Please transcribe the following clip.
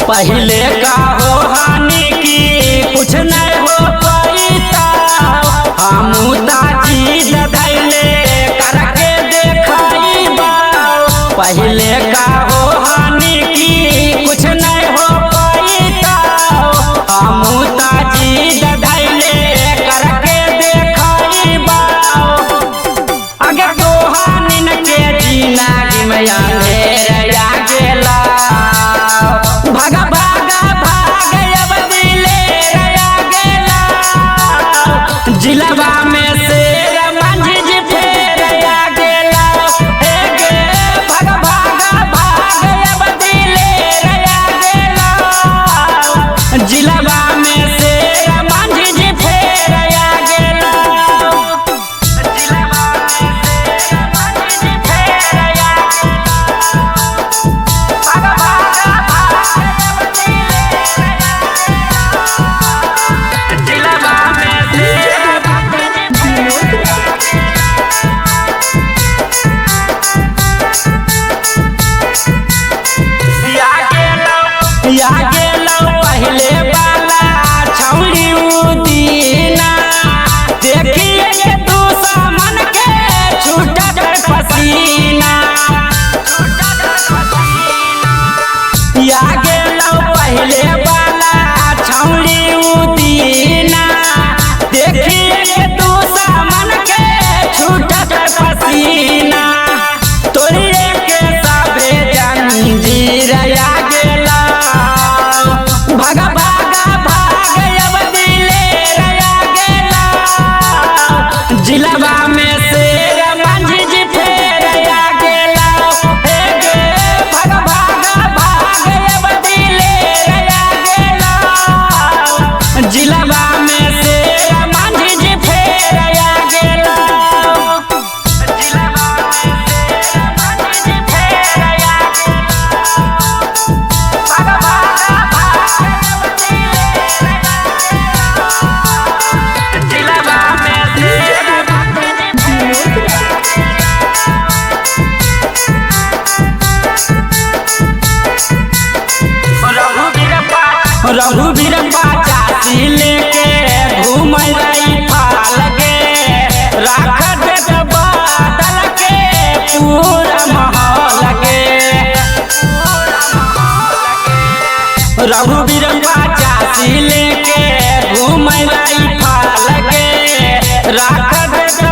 पहले का हो हानि की कुछ नहीं हो पैता हम ताजी धैले करके देखाई बाऊ। पहले का हो हानि की कुछ नहीं हो पैता हम ताजी धैले करके देखाई बाऊ। अगर तो हानि के जीना गिमया मेरा गेला भागा भागा भाग अब दिले रया गेला जिलवा में शेर मंझिज फेरया गेला हे गे भागा भागा भाग अब दिले रया गेला जिलवा में शेर मंझिज फेरया गेला जिलवा में शेर मंझिज फेरया भागा भागा पहले वाला छौड़ी उदीना देखिए तू सामन के छूटा पसीना या गेलो पहले वाला छौड़ी उदीना देखिए तू सामन के छूटा पसीना तोरिए के सबे जंजीर या गेला भागा भागा भाग अब दिले रया गेला जिलवा में शेर मंझिज फेरया गेला हे गे भागा भागा भाग अब दिले रया गेला जिलवा में शेर मंझिज फेरया गेला जिलवा में शेर मंझिज फेरया भागा भागा रघुवीर पाचासी लेके घूम रही फाल के राख देत बादल के पूरा महल के रघुवीर पाचासी लेके घूम रही फाल के राख देत